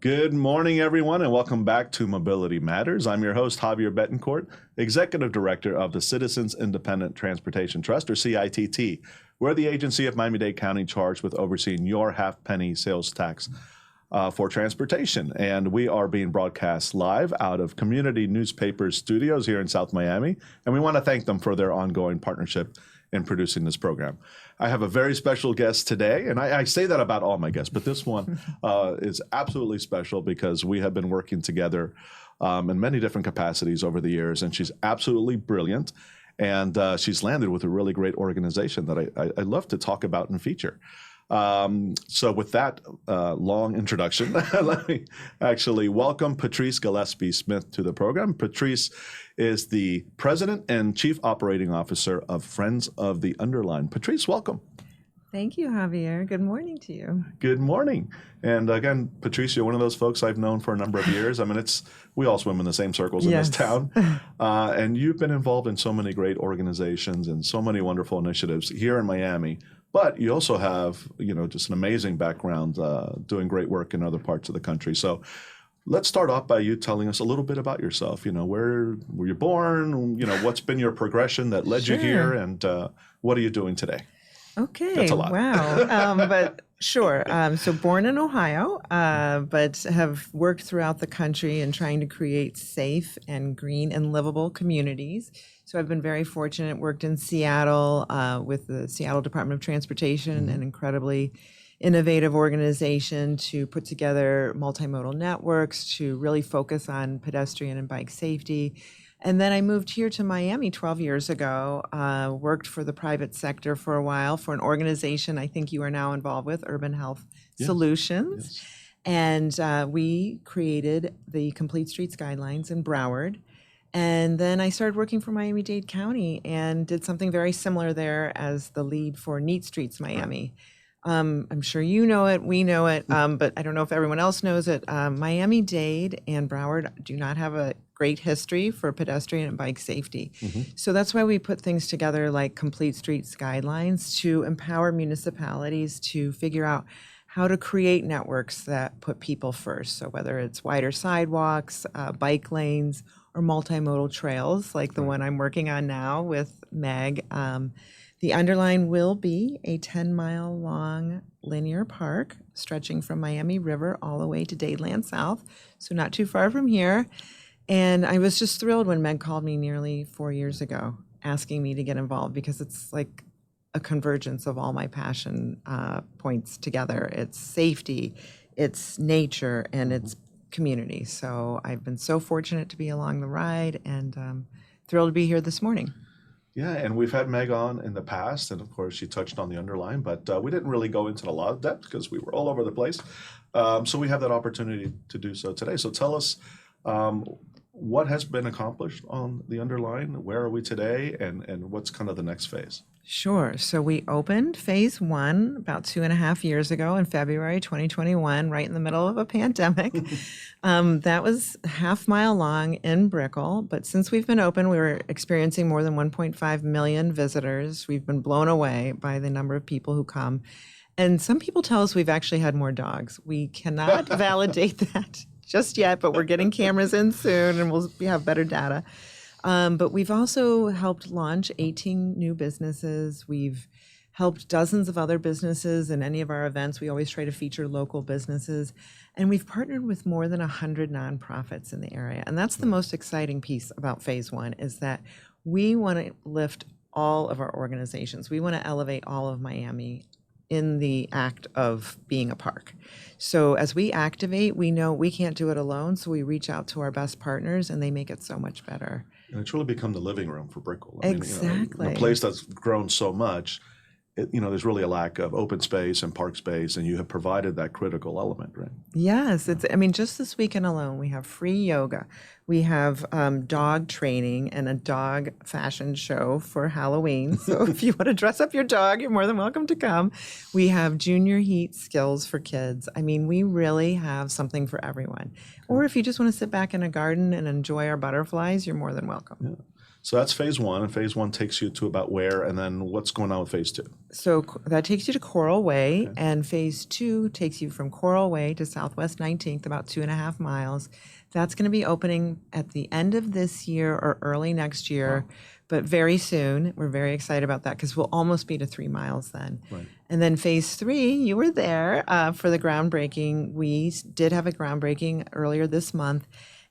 Good morning, everyone, and welcome back to Mobility Matters. I'm your host, Javier Betancourt, Executive Director of the Citizens Independent Transportation Trust, or CITT. We're the agency of Miami-Dade County charged with overseeing your half-penny sales tax for transportation. And we are being broadcast live out of Community Newspaper Studios here in South Miami. And we want to thank them for their ongoing partnership in producing this program. I have a very special guest today, and I say that about all my guests, but this one is absolutely special because we have been working together in many different capacities over the years, and she's absolutely brilliant, and she's landed with a really great organization that I love to talk about and feature. So with that long introduction, let me actually welcome Patrice Gillespie Smith to the program. Patrice is the President and Chief Operating Officer of Friends of the Underline. Patrice, welcome. Thank you, Javier. Good morning to you. Good morning. And again, Patrice, you're one of those folks I've known for a number of years. I mean, we all swim in the same circles in this town. And you've been involved in so many great organizations and so many wonderful initiatives here in Miami. But you also have, just an amazing background doing great work in other parts of the country. So let's start off by you telling us a little bit about yourself. Where were you born? What's been your progression that led you here? And what are you doing today? Okay. That's a lot. Wow. But sure. So born in Ohio, but have worked throughout the country in trying to create safe and green and livable communities. So I've been very fortunate, worked in Seattle with the Seattle Department of Transportation, an incredibly innovative organization to put together multimodal networks to really focus on pedestrian and bike safety. And then I moved here to Miami 12 years ago, worked for the private sector for a while for an organization I think you are now involved with, Urban Health Solutions. Yes. And we created the Complete Streets Guidelines in Broward. And then I started working for Miami-Dade County and did something very similar there as the lead for Neat Streets Miami. I'm sure you know it, we know it, but I don't know if everyone else knows it. Miami-Dade and Broward do not have a great history for pedestrian and bike safety. So that's why we put things together like Complete Streets Guidelines to empower municipalities to figure out how to create networks that put people first. So whether it's wider sidewalks, bike lanes, or multimodal trails like the one I'm working on now with Meg. The Underline will be a 10-mile long linear park stretching from Miami River all the way to Dadeland South, so not too far from here. And I was just thrilled when Meg called me nearly 4 years ago asking me to get involved because it's like a convergence of all my passion points together. It's safety, it's nature, and it's community. So I've been so fortunate to be along the ride and thrilled to be here this morning. Yeah, and we've had Meg on in the past, and of course she touched on the Underline, but we didn't really go into a lot of depth because we were all over the place. So we have that opportunity to do so today. So tell us what has been accomplished on the Underline, where are we today, and what's kind of the next phase? Sure. So we opened phase one about 2.5 years ago in February 2021, right in the middle of a pandemic. That was half-mile long in Brickell, but since we've been open, we were experiencing more than 1.5 million visitors. We've been blown away by the number of people who come. And some people tell us we've actually had more dogs. We cannot validate that just yet, but we're getting cameras in soon and we'll have better data. But we've also helped launch 18 new businesses. We've helped dozens of other businesses in any of our events. We always try to feature local businesses. And we've partnered with more than 100 nonprofits in the area. And that's the most exciting piece about phase one is that we want to lift all of our organizations. We want to elevate all of Miami in the act of being a park. So as we activate, we know we can't do it alone, so we reach out to our best partners and they make it so much better. And it's really become the living room for Brickell. Exactly. In a place that's grown so much, there's really a lack of open space and park space, and you have provided that critical element, right? Yes, just this weekend alone, we have free yoga. We have dog training and a dog fashion show for Halloween. So if you want to dress up your dog, you're more than welcome to come. We have junior heat skills for kids. We really have something for everyone. Or if you just want to sit back in a garden and enjoy our butterflies, you're more than welcome. Yeah. So that's phase one, and phase one takes you to about where, and then what's going on with phase two? So that takes you to Coral Way, Okay. and phase two takes you from Coral Way to Southwest 19th, about 2.5 miles. That's going to be opening at the end of this year or early next year, but very soon. We're very excited about that because we'll almost be to 3 miles then. Right. And then phase three, you were there for the groundbreaking. We did have a groundbreaking earlier this month,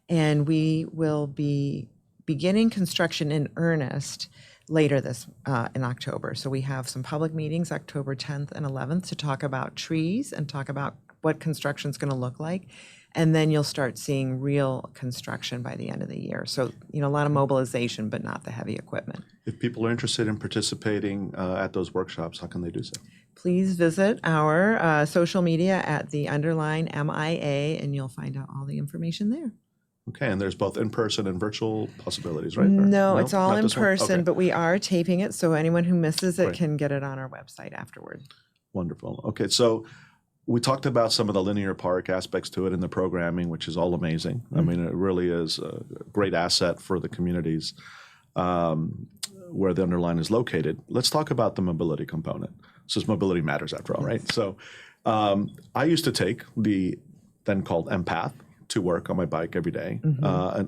and we will be beginning construction in earnest later this in October. So we have some public meetings October 10th and 11th to talk about trees and talk about what construction is going to look like. And then you'll start seeing real construction by the end of the year. So, a lot of mobilization, but not the heavy equipment. If people are interested in participating at those workshops, how can they do so? Please visit our social media at the Underline MIA, and you'll find out all the information there. Okay, and there's both in-person and virtual possibilities, right? Or- No, it's all not in this one? person, Okay. but we are taping it, so anyone who misses it Right. can get it on our website afterward. Wonderful. Okay, so we talked about some of the linear park aspects to it in the programming, which is all amazing. I mean, it really is a great asset for the communities where the Underline is located. Let's talk about the mobility component. Since mobility matters after all, right? So I used to take the then called M-Path to work on my bike every day, a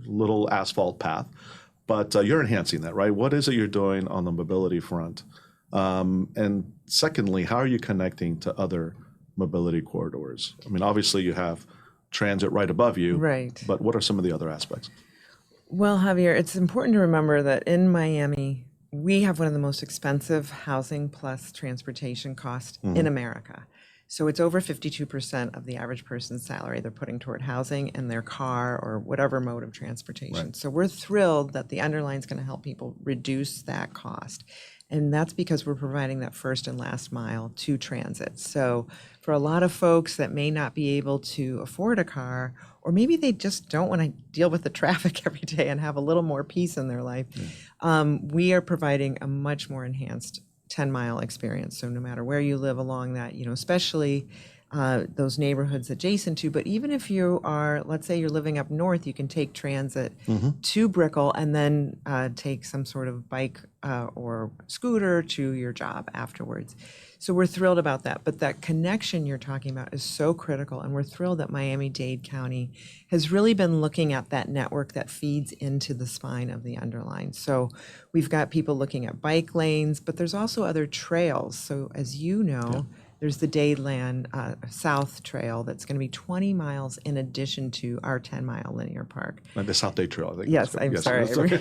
little asphalt path. But you're enhancing that, right? What is it you're doing on the mobility front? And secondly, how are you connecting to other mobility corridors? I mean, obviously you have transit right above you, Right. but what are some of the other aspects? Well, Javier, it's important to remember that in Miami, we have one of the most expensive housing plus transportation costs in America. So it's over 52% of the average person's salary they're putting toward housing and their car or whatever mode of transportation. Right. So we're thrilled that the Underline is going to help people reduce that cost. And that's because we're providing that first and last mile to transit. So for a lot of folks that may not be able to afford a car, or maybe they just don't want to deal with the traffic every day and have a little more peace in their life, we are providing a much more enhanced 10-mile experience. So no matter where you live along that, especially those neighborhoods adjacent to, but even if you are, let's say you're living up north, you can take transit to Brickell and then take some sort of bike or scooter to your job afterwards. So we're thrilled about that. But that connection you're talking about is so critical. And we're thrilled that Miami-Dade County has really been looking at that network that feeds into the spine of the Underline. So we've got people looking at bike lanes, but there's also other trails. So as you know, there's the Dadeland South Trail that's going to be 20 miles in addition to our 10-mile linear park. Like the South Dade Trail, I think. Yes, I'm sorry. That's okay.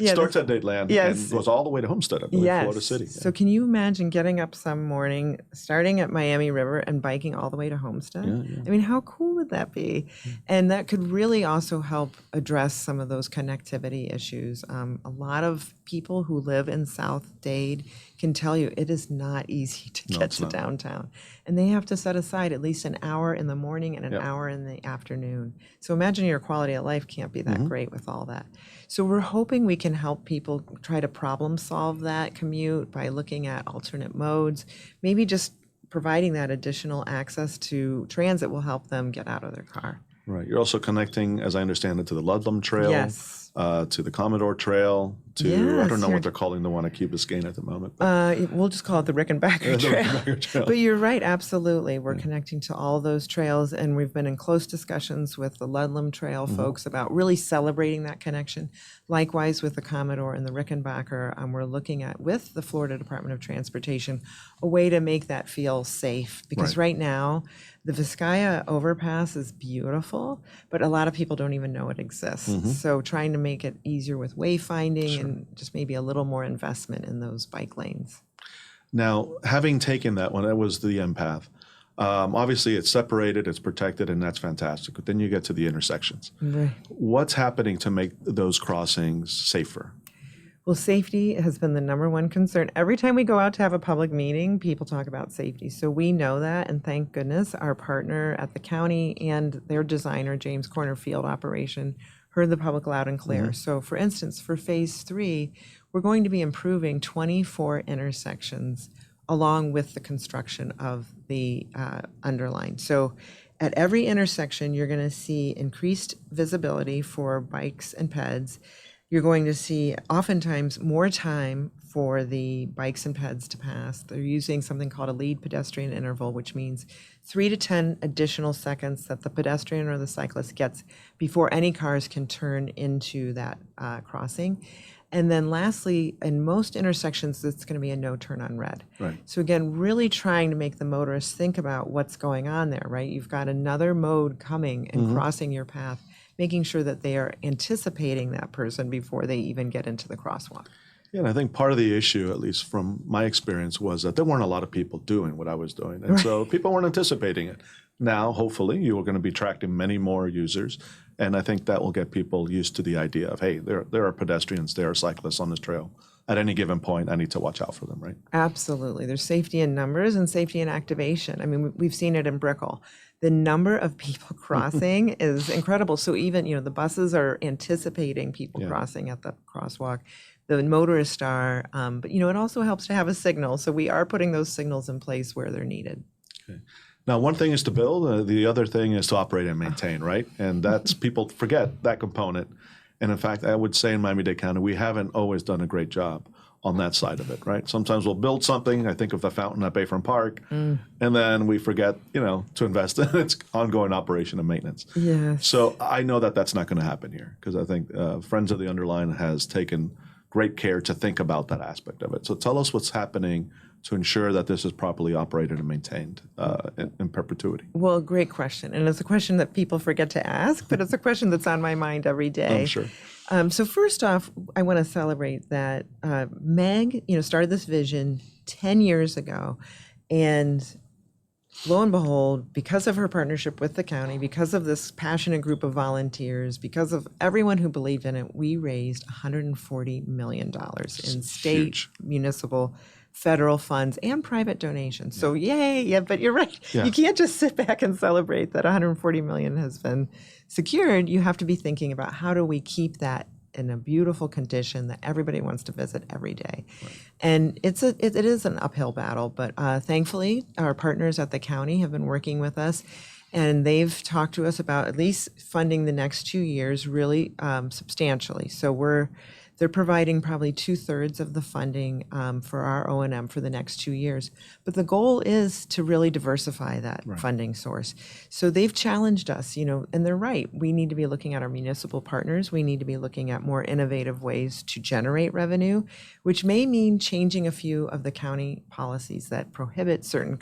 Starts at Dadeland and goes all the way to Homestead, I believe, Florida City. So can you imagine getting up some morning, starting at Miami River and biking all the way to Homestead? I mean, how cool would that be? And that could really also help address some of those connectivity issues. A lot of people who live in South Dade can tell you it is not easy to get to downtown. And they have to set aside at least an hour in the morning and an hour in the afternoon. So imagine your quality of life can't be that great with all that. So we're hoping we can help people try to problem solve that commute by looking at alternate modes. Maybe just providing that additional access to transit will help them get out of their car. Right. You're also connecting, as I understand it, to the Ludlam Trail, Yes. to the Commodore Trail, to, Yes, I don't know what they're calling the one at Key Biscayne at the moment. We'll just call it the Rickenbacker The Trail. Rickenbacker Trail. But you're right, absolutely. We're connecting to all those trails, and we've been in close discussions with the Ludlam Trail folks about really celebrating that connection. Likewise with the Commodore and the Rickenbacker, we're looking at, with the Florida Department of Transportation, a way to make that feel safe. Because right now, the Vizcaya overpass is beautiful, but a lot of people don't even know it exists. So trying to make it easier with wayfinding and just maybe a little more investment in those bike lanes. Now, having taken that one, that was the M-Path. Obviously, it's separated, it's protected, and that's fantastic. But then you get to the intersections. Right. What's happening to make those crossings safer? Well, safety has been the number one concern. Every time we go out to have a public meeting, people talk about safety. So we know that, and thank goodness our partner at the county and their designer, James Corner Field Operation, heard the public loud and clear. So for instance, for phase 3, we're going to be improving 24 intersections along with the construction of the Underline. So at every intersection, you're going to see increased visibility for bikes and peds. You're going to see oftentimes more time for the bikes and peds to pass. They're using something called a lead pedestrian interval, which means 3 to 10 additional seconds that the pedestrian or the cyclist gets before any cars can turn into that crossing. And then lastly, in most intersections, it's going to be a no turn on red. Right. So again, really trying to make the motorists think about what's going on there, right? You've got another mode coming and crossing your path, making sure that they are anticipating that person before they even get into the crosswalk. Yeah, and I think part of the issue, at least from my experience, was that there weren't a lot of people doing what I was doing. And so people weren't anticipating it. Now, hopefully, you are going to be attracting many more users. And I think that will get people used to the idea of, hey, there are pedestrians, there are cyclists on this trail. At any given point, I need to watch out for them, right? Absolutely. There's safety in numbers and safety in activation. I mean, we've seen it in Brickell. The number of people crossing is incredible. So even, the buses are anticipating people crossing at the crosswalk. The motorists are, but, it also helps to have a signal. So we are putting those signals in place where they're needed. Okay. Now, one thing is to build. The other thing is to operate and maintain, right? And that's, people forget that component. And in fact, I would say in Miami-Dade County, we haven't always done a great job on that side of it, right? Sometimes we'll build something. I think of the fountain at Bayfront Park, and then we forget, to invest in its ongoing operation and maintenance. Yes. So I know that that's not going to happen here, because I think Friends of the Underline has taken great care to think about that aspect of it. So tell us what's happening to ensure that this is properly operated and maintained in perpetuity. Well, great question. And it's a question that people forget to ask, but it's a question that's on my mind every day. I'm sure. So first off, I want to celebrate that Meg, started this vision 10 years ago. And lo and behold, because of her partnership with the county, because of this passionate group of volunteers, because of everyone who believed in it, we raised $140 million in state, huge. municipal, federal funds, and private donations. So yay, but you're right. Yeah. You can't just sit back and celebrate that $140 million has been secured. You have to be thinking about how do we keep that in a beautiful condition that everybody wants to visit every day. Right. And it is an uphill battle, but thankfully our partners at the county have been working with us, and they've talked to us about at least funding the next 2 years really substantially. So they're providing probably 2/3 of the funding for our O&M for the next 2 years. But the goal is to really diversify that funding source. So they've challenged us, and they're right. We need to be looking at our municipal partners. We need to be looking at more innovative ways to generate revenue, which may mean changing a few of the county policies that prohibit certain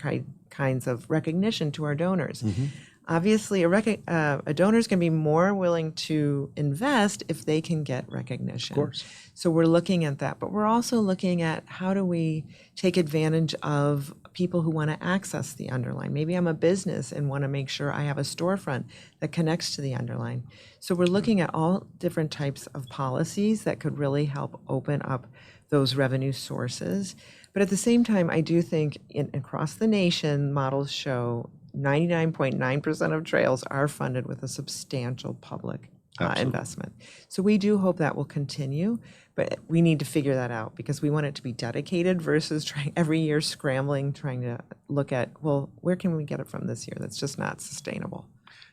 kinds of recognition to our donors. Mm-hmm. Obviously, a donor is going to be more willing to invest if they can get recognition. Of course. So we're looking at that, but we're also looking at how do we take advantage of people who want to access the Underline. Maybe I'm a business and want to make sure I have a storefront that connects to the Underline. So we're looking at all different types of policies that could really help open up those revenue sources. But at the same time, I do think across the nation, models show 99.9% of trails are funded with a substantial public investment. So we do hope that will continue, but we need to figure that out because we want it to be dedicated versus trying every year scrambling, trying to look at, well, where can we get it from this year? That's just not sustainable.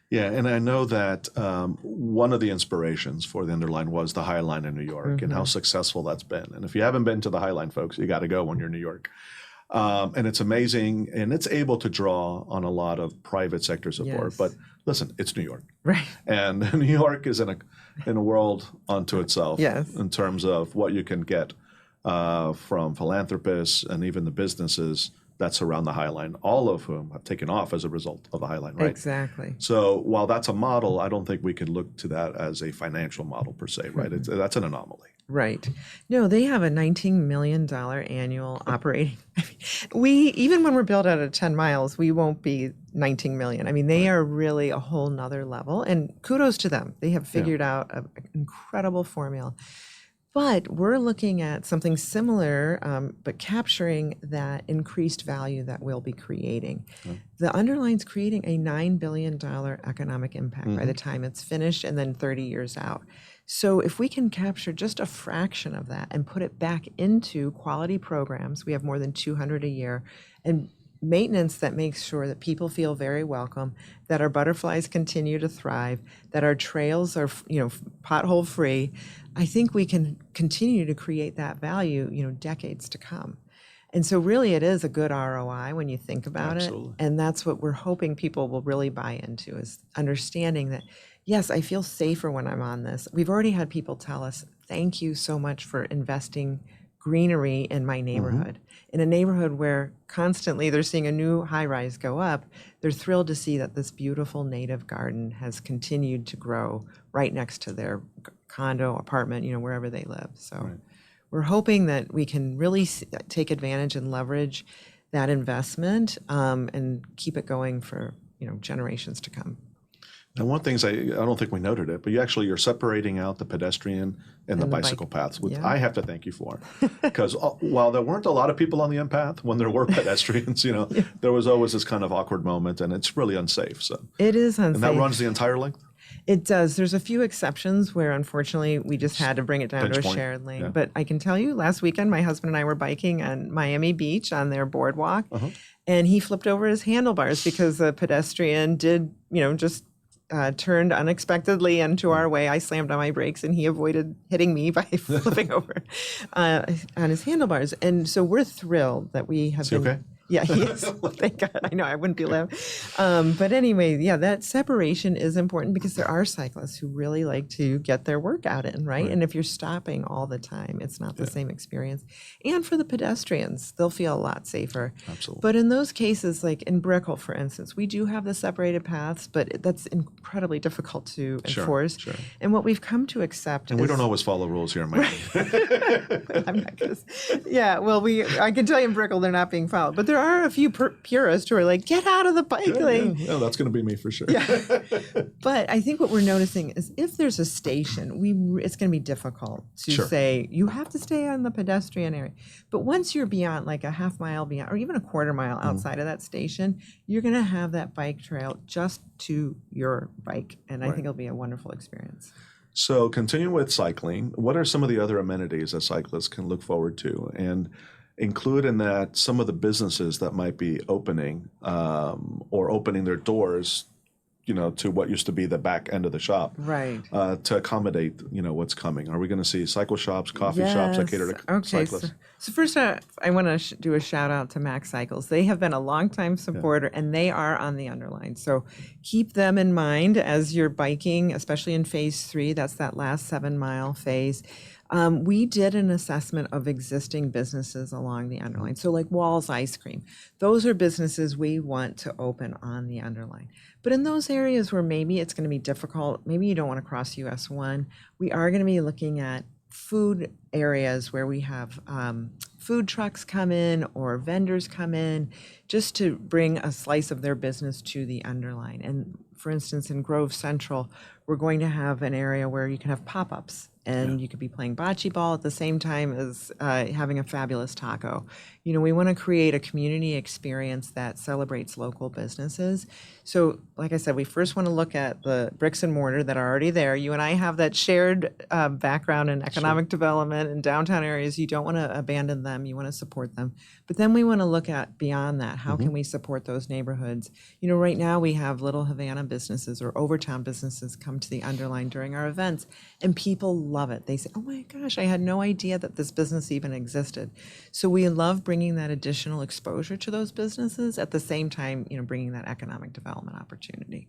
Yeah, and I know that one of the inspirations for the Underline was the High Line in New York and how successful that's been. And if you haven't been to the High Line, folks, you got to go when you're in New York. And it's amazing, and it's able to draw on a lot of private sector support. Yes. But listen, it's New York, right? And New York is in a world unto itself. Yes. In terms of what you can get from philanthropists and even the businesses that surround the High Line, all of whom have taken off as a result of the High Line, right? Exactly. So while that's a model, I don't think we can look to that as a financial model per se, right? That's an anomaly. Right. No, they have a $19 million annual operating. Even when we're built out of 10 miles, we won't be 19 million. I mean, they are really a whole nother level, and kudos to them. They have figured out an incredible formula. But we're looking at something similar, but capturing that increased value that we'll be creating. The Underline's creating a $9 billion economic impact by the time it's finished and then 30 years out. So if we can capture just a fraction of that and put it back into quality programs, we have more than 200 a year, and maintenance that makes sure that people feel very welcome, that our butterflies continue to thrive, that our trails are, pothole free, I think we can continue to create that value, decades to come. And so really it is a good ROI when you think about Absolutely. it. And that's what we're hoping people will really buy into, is understanding that, yes, I feel safer when I'm on this. We've already had people tell us, thank you so much for investing greenery in my neighborhood. In a neighborhood where constantly they're seeing a new high rise go up, they're thrilled to see that this beautiful native garden has continued to grow right next to their condo, apartment, wherever they live. So Right. we're hoping that we can really take advantage and leverage that investment, and keep it going for generations to come. And one thing I don't think we noted it, but you're separating out the pedestrian and the bicycle paths, which yeah. I have to thank you for. Because while there weren't a lot of people on the end path, when there were pedestrians, there was always this kind of awkward moment, and it's really unsafe. So it is unsafe. And that runs the entire length? It does. There's a few exceptions where, unfortunately, we just had to bring it down to a shared lane. Yeah. But I can tell you, last weekend, my husband and I were biking on Miami Beach on their boardwalk, and he flipped over his handlebars because the pedestrian did, just turned unexpectedly into our way. I slammed on my brakes, and he avoided hitting me by flipping over on his handlebars. And so we're thrilled that we have been. Okay? Yeah, he is. Thank God. I know I wouldn't be allowed. But anyway, yeah, that separation is important because there are cyclists who really like to get their workout in, right? And if you're stopping all the time, it's not the same experience. And for the pedestrians, they'll feel a lot safer. Absolutely. But in those cases, like in Brickell, for instance, we do have the separated paths, but that's incredibly difficult to enforce. Sure. And what we've come to accept And we don't always follow rules here in Miami. I'm not gonna. Yeah, well, I can tell you in Brickell they're not being followed, but there are a few purists who are like, get out of the bike lane. Yeah, that's going to be me for sure. Yeah. But I think what we're noticing is if there's a station, it's going to be difficult to say you have to stay on the pedestrian area. But once you're beyond, like a half mile beyond, or even a quarter mile outside of that station, you're going to have that bike trail just to your bike, and I think it'll be a wonderful experience. So continuing with cycling, what are some of the other amenities that cyclists can look forward to? And include in that some of the businesses that might be opening or opening their doors, to what used to be the back end of the shop, right? To accommodate, what's coming. Are we going to see cycle shops, coffee shops that cater to cyclists? So first, I want to do a shout out to Max Cycles. They have been a longtime supporter, and they are on the Underline. So keep them in mind as you're biking, especially in phase 3. That's that last 7-mile phase. We did an assessment of existing businesses along the Underline. So like Wall's Ice Cream, those are businesses we want to open on the Underline. But in those areas where maybe it's going to be difficult, maybe you don't want to cross US 1, we are going to be looking at food areas where we have food trucks come in or vendors come in just to bring a slice of their business to the Underline. And for instance, in Grove Central, we're going to have an area where you can have pop-ups and you could be playing bocce ball at the same time as having a fabulous taco. We want to create a community experience that celebrates local businesses. So like I said, we first want to look at the bricks and mortar that are already there. You and I have that shared background in economic development in downtown areas. You don't want to abandon them. You want to support them. But then we want to look at beyond that. How can we support those neighborhoods? Right now we have Little Havana businesses or Overtown businesses come to the Underline during our events, and people love it. They say, oh my gosh, I had no idea that this business even existed. So we love bringing that additional exposure to those businesses at the same time, bringing that economic development opportunity.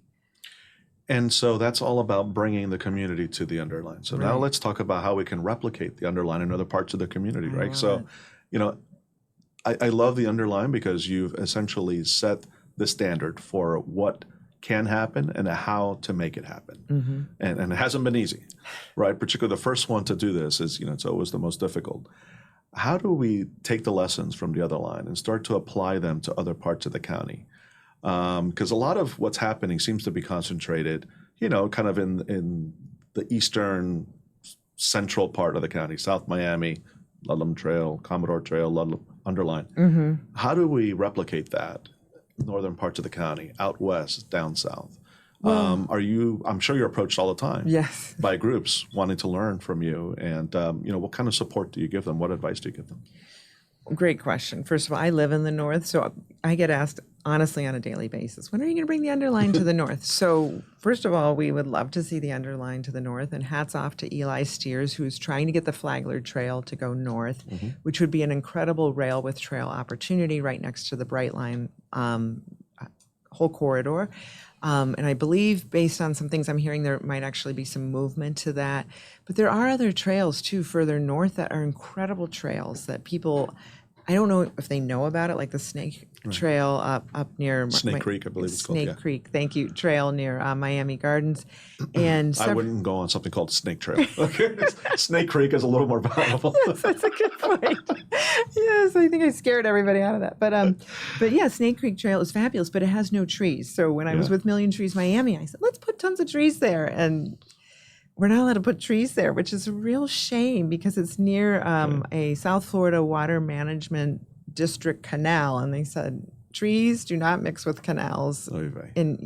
And so that's all about bringing the community to the Underline. So now let's talk about how we can replicate the Underline in other parts of the community, right? So, I love the Underline because you've essentially set the standard for what can happen and how to make it happen. And it hasn't been easy, right? Particularly the first one to do this is, it's always the most difficult. How do we take the lessons from the other line and start to apply them to other parts of the county? Because a lot of what's happening seems to be concentrated, kind of in the eastern central part of the county, South Miami, Ludlam Trail, Commodore Trail, Ludlam Underline. How do we replicate that? Northern parts of the county, out west, down south. Well, I'm sure you're approached all the time by groups wanting to learn from you. And, what kind of support do you give them? What advice do you give them? Great question. First of all, I live in the north, so I get asked honestly on a daily basis, when are you going to bring the Underline to the north? So first of all, we would love to see the Underline to the north, and hats off to Eli Steers, who's trying to get the Flagler Trail to go north, which would be an incredible rail with trail opportunity right next to the Brightline whole corridor. And I believe, based on some things I'm hearing, there might actually be some movement to that. But there are other trails too further north that are incredible trails that people, I don't know if they know about it, like the Snake Trail up near Snake Creek, I believe it's called. Snake Creek, thank you, trail near Miami Gardens. And I wouldn't go on something called Snake Trail. Okay. Snake Creek is a little more valuable. Yes, that's a good point. Yes, I think I scared everybody out of that. But yeah, Snake Creek Trail is fabulous, but it has no trees. So when I was with Million Trees Miami, I said, let's put tons of trees there. And we're not allowed to put trees there, which is a real shame because it's near a South Florida water management district canal. And they said, trees do not mix with canals. And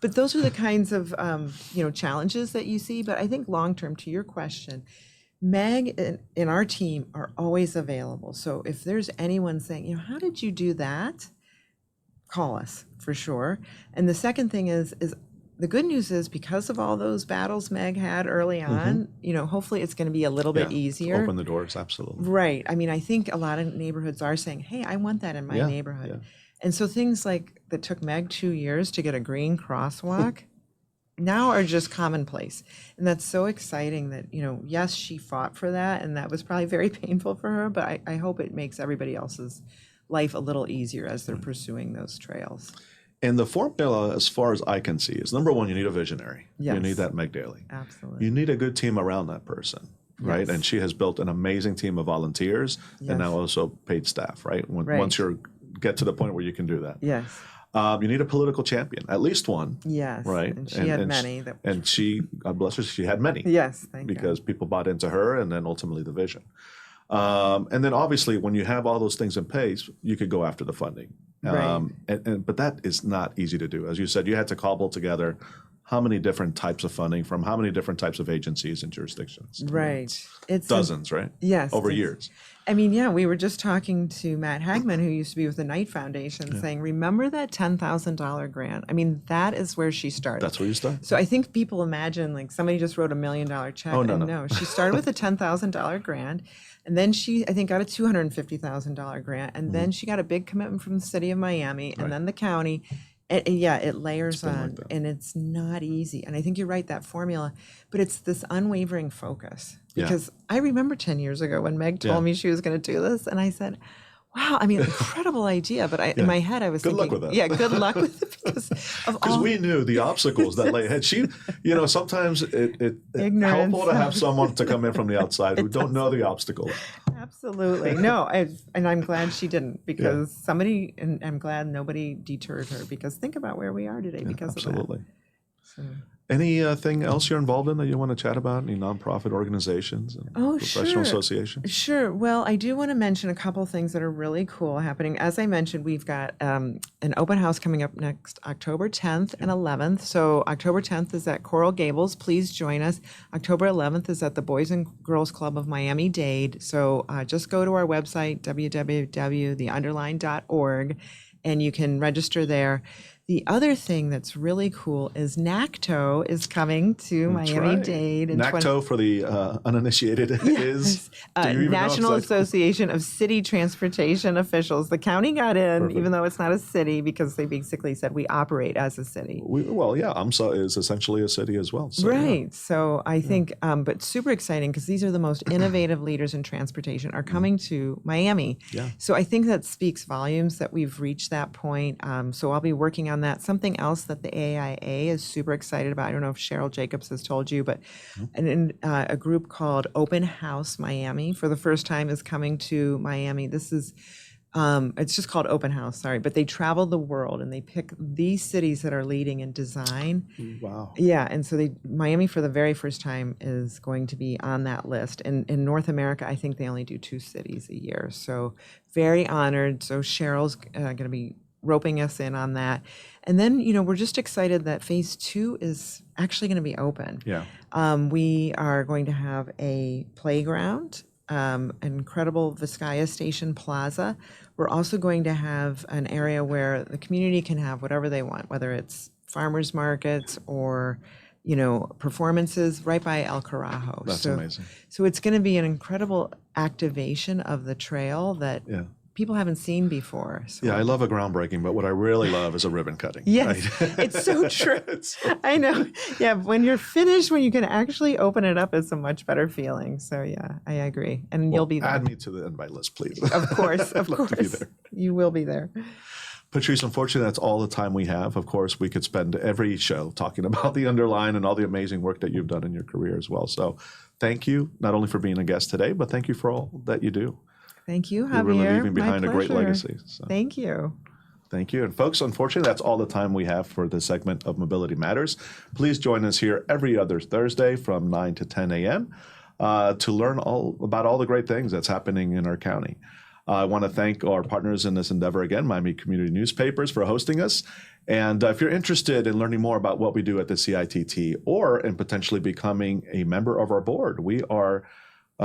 but those are the kinds of challenges that you see. But I think long term, to your question, Meg and our team are always available. So if there's anyone saying, how did you do that? Call us for sure. And the second thing is the good news is, because of all those battles Meg had early on, hopefully it's going to be a little bit easier. Open the doors, absolutely. Right. I mean, I think a lot of neighborhoods are saying, hey, I want that in my neighborhood. Yeah. And so things like that took Meg 2 years to get a green crosswalk now are just commonplace. And that's so exciting that, yes, she fought for that, and that was probably very painful for her, but I hope it makes everybody else's life a little easier as they're pursuing those trails. And the formula, as far as I can see, is number one, you need a visionary. Yes. You need that Meg Daly. Absolutely. You need a good team around that person, right? Yes. And she has built an amazing team of volunteers and now also paid staff, right? Once you get to the point where you can do that. Yes. You need a political champion, at least one. Yes. Right? And she had many. And she, God bless her, she had many. Yes, thank you. Because people bought into her and then ultimately the vision. And then obviously when you have all those things in place, you could go after the funding. Right. But that is not easy to do. As you said, you had to cobble together how many different types of funding from how many different types of agencies and jurisdictions. Right. It's dozens, right? Yes. Over years. I mean, we were just talking to Matt Hagman, who used to be with the Knight Foundation, saying, remember that $10,000 grant? I mean, that is where she started. That's where you started. So I think people imagine like somebody just wrote $1 million check. Oh, no. She started with a $10,000 grant. And then she, I think, got a $250,000 grant. And then she got a big commitment from the city of Miami and then the county. And it layers on, and it's not easy. And I think you're right, that formula, but it's this unwavering focus. Because I remember 10 years ago when Meg told me she was going to do this, and I said, wow, I mean, incredible idea. But in my head, I was thinking, good luck with that. Yeah, good luck with it because we knew the obstacles that lay ahead. She, sometimes it's helpful to have someone to come in from the outside who don't know the obstacles. Absolutely. No, and I'm glad she didn't, because and I'm glad nobody deterred her, because think about where we are today because of that. Absolutely. Anything else you're involved in that you want to chat about? Any nonprofit organizations and professional associations? Sure. Well, I do want to mention a couple things that are really cool happening. As I mentioned, we've got an open house coming up next October 10th and 11th. So October 10th is at Coral Gables. Please join us. October 11th is at the Boys and Girls Club of Miami-Dade. So just go to our website, www.theunderline.org, and you can register there. The other thing that's really cool is NACTO is coming to Miami-Dade. NACTO, for the uninitiated, is National Association of City Transportation Officials. The county got in, even though it's not a city, because they basically said we operate as a city. AMSA is essentially a city as well. So, right. So I think, but super exciting, because these are the most innovative leaders in transportation are coming to Miami. Yeah. So I think that speaks volumes that we've reached that point. So I'll be working on that. Something else that the AIA is super excited about, I don't know if Cheryl Jacobs has told you, but a group called Open House Miami for the first time is coming to Miami. This is, it's just called Open House, sorry, but they travel the world and they pick these cities that are leading in design. Wow. Yeah, and so Miami for the very first time is going to be on that list. And in North America, I think they only do 2 cities a year. So very honored. So Cheryl's going to be roping us in on that. And then, we're just excited that phase 2 is actually going to be open. Yeah. We are going to have a playground incredible Vizcaya Station Plaza. We're also going to have an area where the community can have whatever they want, whether it's farmers markets or performances right by El Carajo. That's amazing. So it's going to be an incredible activation of the trail that people haven't seen before. So. Yeah, I love a groundbreaking, but what I really love is a ribbon cutting. Yes, right? it's so true. I know. Yeah, when you're finished, when you can actually open it up, it's a much better feeling. So yeah, I agree. And you'll be there. Add me to the invite list, please. Of course, of I'd love to be course. there. You will be there. Patrice, unfortunately, that's all the time we have. Of course, we could spend every show talking about the Underline and all the amazing work that you've done in your career as well. So thank you, not only for being a guest today, but thank you for all that you do. Thank you, Javier. You're really leaving behind My a great pleasure. legacy. So. Thank you. Thank you. And folks, unfortunately, that's all the time we have for this segment of Mobility Matters. Please join us here every other Thursday from 9 to 10 a.m. To learn all about all the great things that's happening in our county. I want to thank our partners in this endeavor again, Miami Community Newspapers, for hosting us. And if you're interested in learning more about what we do at the CITT or in potentially becoming a member of our board, we are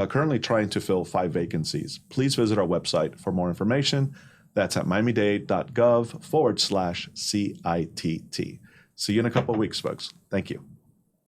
currently trying to fill 5 vacancies. Please visit our website for more information. That's at miamidade.gov/CITT. See you in a couple of weeks, folks. Thank you.